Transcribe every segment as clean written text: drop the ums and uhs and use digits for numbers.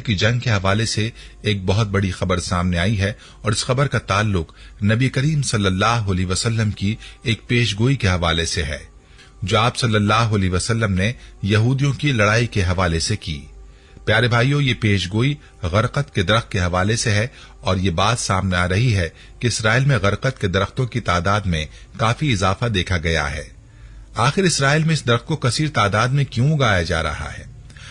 की जंग के हवाले से एक बहुत बड़ी खबर सामने आई है और इस खबर का ताल्लुक नबी करीम सल्लल्लाहु अलैहि वसल्लम की एक पेशगोई के हवाले से है, जो आप सल्लल्लाहु अलैहि वसल्लम ने यहूदियों की लड़ाई के हवाले से की। प्यारे भाइयों, ये पेशगोई गरकत के दरख्त के हवाले से है और ये बात सामने आ रही है कि इसराइल में गरकत के दरख्तों की तादाद में काफी इजाफा देखा गया है। आखिर इसराइल में इस दरख्त को कसीर तादाद में क्यों उगाया जा रहा है?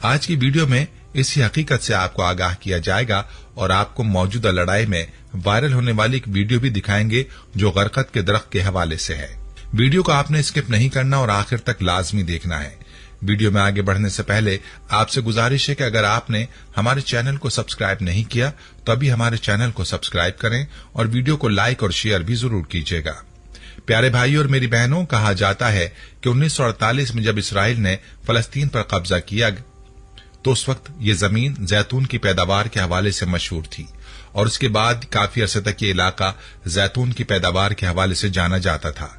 आज की वीडियो में इसी हकीकत से आपको आगाह किया जाएगा और आपको मौजूदा लड़ाई में वायरल होने वाली एक वीडियो भी दिखाएंगे जो गरकत के दरख्त के हवाले से है। वीडियो को आपने स्किप नहीं करना और आखिर तक लाजमी देखना है। वीडियो में आगे बढ़ने से पहले आपसे गुजारिश है कि अगर आपने हमारे चैनल को सब्सक्राइब नहीं किया तो अभी हमारे चैनल को सब्सक्राइब करें और वीडियो को लाइक और शेयर भी जरूर कीजिएगा। प्यारे भाइयों और मेरी बहनों, कहा जाता है कि 1948 में जब इसराइल ने फलस्तीन पर कब्जा किया तो उस वक्त ये जमीन जैतून की पैदावार के हवाले से मशहूर थी और उसके बाद काफी अरसे तक ये इलाका जैतून की पैदावार के हवाले से जाना जाता था।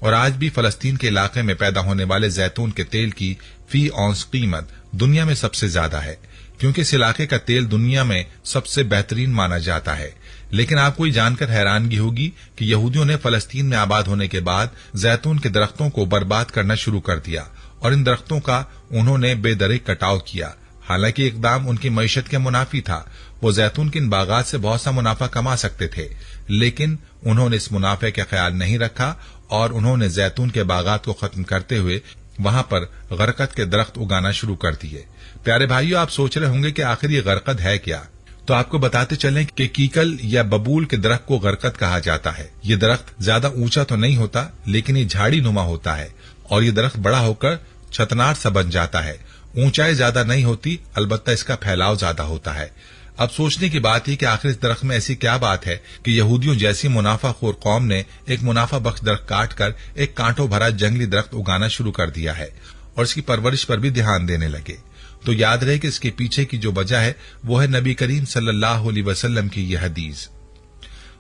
और आज भी फलस्तीन के इलाके में पैदा होने वाले जैतून के तेल की फी औंस कीमत दुनिया में सबसे ज्यादा है, क्योंकि इस इलाके का तेल दुनिया में सबसे बेहतरीन माना जाता है। लेकिन आपको ये जानकर हैरानगी होगी कि यहूदियों ने फलस्तीन में आबाद होने के बाद जैतून के दरख्तों को बर्बाद करना शुरू कर दिया और इन दरख्तों का उन्होंने बेदरिक कटाव किया। हालांकि इकदाम उनकी मईशत के मुनाफी था, वो जैतून के इन बागात से बहुत सा मुनाफा कमा सकते थे, लेकिन उन्होंने इस मुनाफे का ख्याल नहीं रखा और उन्होंने जैतून के बागात को खत्म करते हुए वहां पर गरकत के दरख्त उगाना शुरू कर दिए। प्यारे भाइयों, आप सोच रहे होंगे कि आखिर ये गरकत है क्या? तो आपको बताते चलें कि कीकल या बबूल के दरख्त को गरकत कहा जाता है। ये दरख्त ज्यादा ऊंचा तो नहीं होता, लेकिन ये झाड़ी नुमा होता है और ये दरख्त बड़ा होकर छतनार सा बन जाता है। ऊंचाई ज्यादा नहीं होती, अलबत्ता इसका फैलाव ज्यादा होता है। अब सोचने की बात है कि आखिर इस दरख्त में ऐसी क्या बात है कि यहूदियों जैसी मुनाफाखोर कौम ने एक मुनाफा बख्श दरख्त काट कर एक कांटों भरा जंगली दरख्त उगाना शुरू कर दिया है और इसकी परवरिश पर भी ध्यान देने लगे। तो याद रहे कि इसके पीछे की जो वजह है वो है नबी करीम सल्लल्लाहु अलैहि वसल्लम की यह हदीस।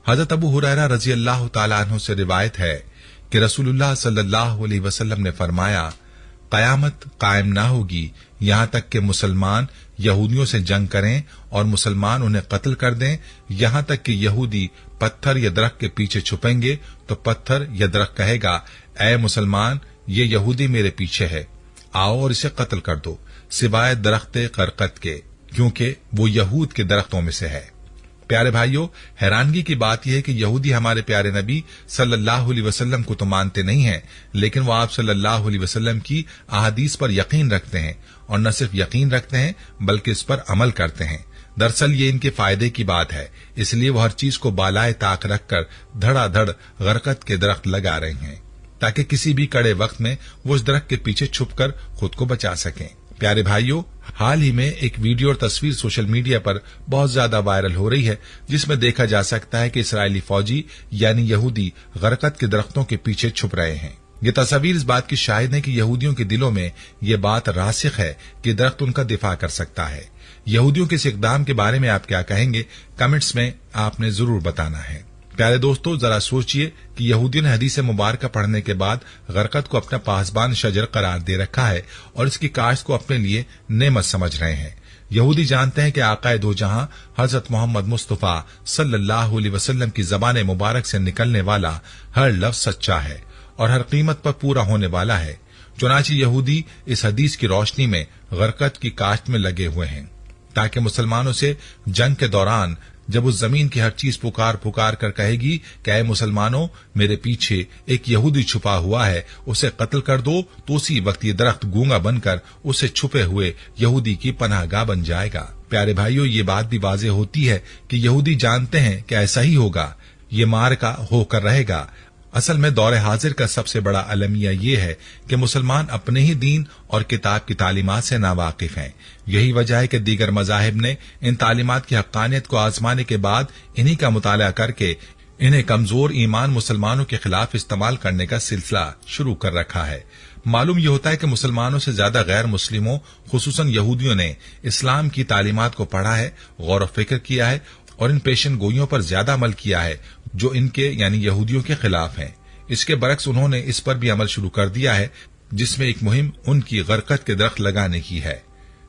हजरत अबू हुरैरा रजी अल्लाह तआला अन्हु से रिवायत है कि रसूलुल्लाह सल्लल्लाहु अलैहि वसल्लम ने फरमाया, कयामत कायम ना होगी यहां तक कि मुसलमान यहूदियों से जंग करें और मुसलमान उन्हें कत्ल कर दें, यहां तक कि यहूदी पत्थर या दरख्त के पीछे छुपेंगे तो पत्थर या दरख्त कहेगा, ऐ मुसलमान, ये यहूदी मेरे पीछे है, आओ और इसे कत्ल कर दो, सिवाय दरख्त गरकत के, क्योंकि वो यहूद के दरख्तों में से है। प्यारे भाइयों, हैरानगी की बात यह है कि यहूदी हमारे प्यारे नबी सल्लल्लाहु अलैहि वसल्लम को तो मानते नहीं हैं, लेकिन वो आप सल्लल्लाहु अलैहि वसल्लम की अहादीस पर यकीन रखते हैं और न सिर्फ यकीन रखते हैं बल्कि इस पर अमल करते हैं। दरअसल ये इनके फायदे की बात है, इसलिए वो हर चीज को बालाए ताक रखकर धड़ाधड़ गरकत के दरख्त लगा रहे हैं ताकि किसी भी कड़े वक्त में वो इस दरख्त के पीछे छुपकर खुद को बचा सकें। प्यारे भाइयों, हाल ही में एक वीडियो और तस्वीर सोशल मीडिया पर बहुत ज्यादा वायरल हो रही है, जिसमें देखा जा सकता है कि इसराइली फौजी यानी यहूदी गरकत के दरख्तों के पीछे छुप रहे हैं। ये तस्वीर इस बात की शाहिद है कि यहूदियों के दिलों में ये बात रासिख है कि दरख्त उनका दिफा कर सकता है। यहूदियों के इस इकदाम के बारे में आप क्या कहेंगे? कमेंट्स में आपने जरूर बताना है। प्यारे दोस्तों, जरा सोचिए कि यहूदियों ने हदीस मुबारक पढ़ने के बाद गरकत को अपना पासबान शजर करार दे रखा है और इसकी काश्त को अपने लिए नेमत समझ रहे हैं। यहूदी जानते हैं कि आकाए दो जहां हजरत मोहम्मद मुस्तफा सल्लल्लाहु अलैहि वसल्लम की जबान मुबारक से निकलने वाला हर लफ्ज सच्चा है और हर कीमत पर पूरा होने वाला है। चुनांचे यहूदी इस हदीस की रोशनी में गरकत की काश्त में लगे हुए हैं ताकि मुसलमानों से जंग के दौरान जब उस जमीन की हर चीज पुकार पुकार कर कहेगी कि ऐ मुसलमानों, मेरे पीछे एक यहूदी छुपा हुआ है, उसे कत्ल कर दो, तो उसी वक्त ये दरख्त गूंगा बनकर उसे छुपे हुए यहूदी की पनाहगाह बन जाएगा। प्यारे भाइयों, ये बात भी वाज़ेह होती है कि यहूदी जानते हैं कि ऐसा ही होगा, ये मार्का होकर रहेगा। असल में दौरे हाजिर का सबसे बड़ा अलमिया ये है कि मुसलमान अपने ही दीन और किताब की तालीमात से नावाकिफ हैं। यही वजह है कि दीगर मजाहिब ने इन तालीमात की हक्कानियत को आजमाने के बाद इन्हीं का मुताला करके इन्हें कमजोर ईमान मुसलमानों के खिलाफ इस्तेमाल करने का सिलसिला शुरू कर रखा है। मालूम यह होता है कि मुसलमानों से ज्यादा गैर मुस्लिमों खुसूसन यहूदियों ने इस्लाम की तालीमात को पढ़ा है, गौर व फिक्र किया है और इन पेशन गोइयों पर ज्यादा अमल किया है जो इनके यानी यहूदियों के खिलाफ हैं। इसके बरक्स उन्होंने इस पर भी अमल शुरू कर दिया है जिसमें एक मुहिम उनकी गरकत के दरख्त लगाने की है।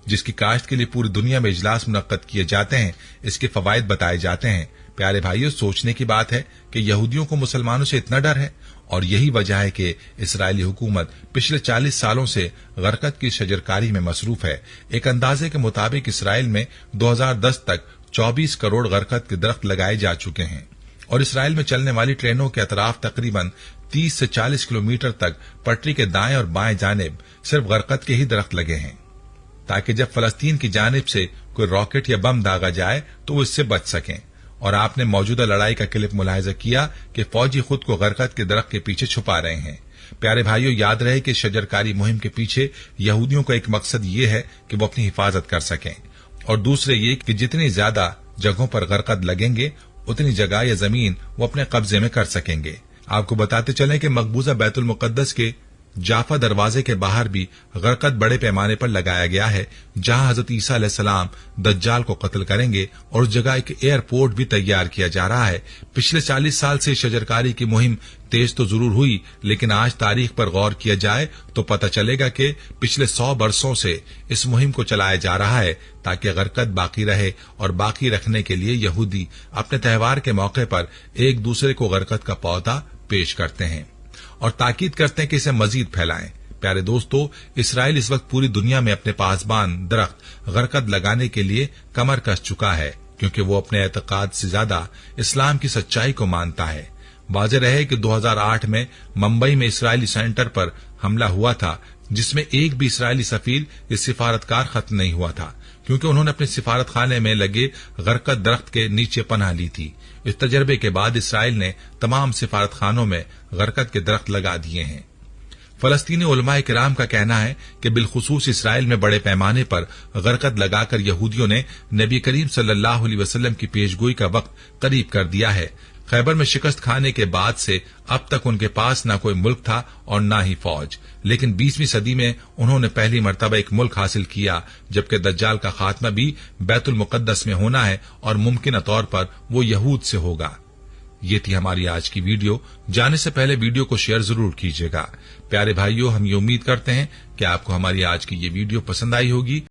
जिसकी काश्त के लिए पूरी दुनिया में इजलास मुनक्कद किए जाते हैं, इसके फवायद बताए जाते हैं। प्यारे भाइयों, सोचने की बात है कि यहूदियों को मुसलमानों से इतना डर है, और यही वजह है कि इस्राएली हुकूमत पिछले 40 सालों से गरकत की शजरकारी में मसरूफ है। एक अंदाजे के मुताबिक इसराइल में 2010 तक 24 करोड़ गरकत के दरख्त लगाए जा चुके हैं, और इसराइल में चलने वाली ट्रेनों के अतराफ तकरीबन 30 से 40 किलोमीटर तक पटरी के दाएं और बाएं जानिब सिर्फ गरकत के ही दरख्त लगे हैं, ताकि जब फलस्तीन की जानिब से कोई रॉकेट या बम दागा जाए तो वो इससे बच सकें। और आपने मौजूदा लड़ाई का क्लिप मुलाहिजा किया कि फौजी खुद को गरकत के दरख्त के पीछे छुपा रहे हैं। प्यारे भाइयों, याद रहे कि शजरकारी मुहिम के पीछे यहूदियों का एक मकसद ये है कि वो अपनी हिफाजत कर सकें, और दूसरे ये कि जितनी ज्यादा जगहों पर गरकत लगेंगे उतनी जगह या जमीन वो अपने कब्जे में कर सकेंगे। आपको बताते चलें कि मकबूजा बैतुल मुकद्दस के जाफा दरवाजे के बाहर भी गरकत बड़े पैमाने पर लगाया गया है, जहां हजरत ईसा अलैहिस्सलाम दज्जाल को कत्ल करेंगे, और उस जगह एक एयरपोर्ट भी तैयार किया जा रहा है। पिछले 40 साल से शजरकारी की मुहिम तेज तो जरूर हुई, लेकिन आज तारीख पर गौर किया जाए तो पता चलेगा कि पिछले 100 बरसों से इस मुहिम को चलाया जा रहा है, ताकि गरकत बाकी रहे, और बाकी रखने के लिए यहूदी अपने त्यौहार के मौके पर एक दूसरे को गरकत का पौधा पेश करते हैं और ताकीद करते हैं कि इसे मजीद फैलाएं। प्यारे दोस्तों, इसराइल इस वक्त पूरी दुनिया में अपने पासबान दरख्त गरकत लगाने के लिए कमर कस चुका है, क्योंकि वो अपने एतकाद से ज्यादा इस्लाम की सच्चाई को मानता है। वाज़ेह रहे कि 2008 में मुंबई में इसराइली सेंटर पर हमला हुआ था, जिसमें एक भी इसराइली सफीर या सिफारतकार खत्म नहीं हुआ था, क्योंकि उन्होंने अपने सिफारत खाने में लगे गरकत दरख्त के नीचे पनाह ली थी। इस तजर्बे के बाद इसराइल ने तमाम सिफारत खानों में गरकत के दरख्त लगा दिए हैं। फलस्तीनी उलमाए किराम का कहना है कि बिलखुसूस इसराइल में बड़े पैमाने पर गरकत लगाकर यहूदियों ने नबी करीम सल्लल्लाहु अलैहि वसल्लम की पेशगोई का वक्त करीब कर दिया है। खैबर में शिकस्त खाने के बाद से अब तक उनके पास न कोई मुल्क था और न ही फौज, लेकिन 20वीं सदी में उन्होंने पहली मर्तबा एक मुल्क हासिल किया, जबकि दज्जाल का खात्मा भी बैतुल मुकद्दस में होना है, और मुमकिन तौर पर वो यहूद से होगा। ये थी हमारी आज की वीडियो। जाने से पहले वीडियो को शेयर जरूर कीजिएगा। प्यारे भाइयों, हम ये उम्मीद करते हैं कि आपको हमारी आज की ये वीडियो पसंद आई होगी।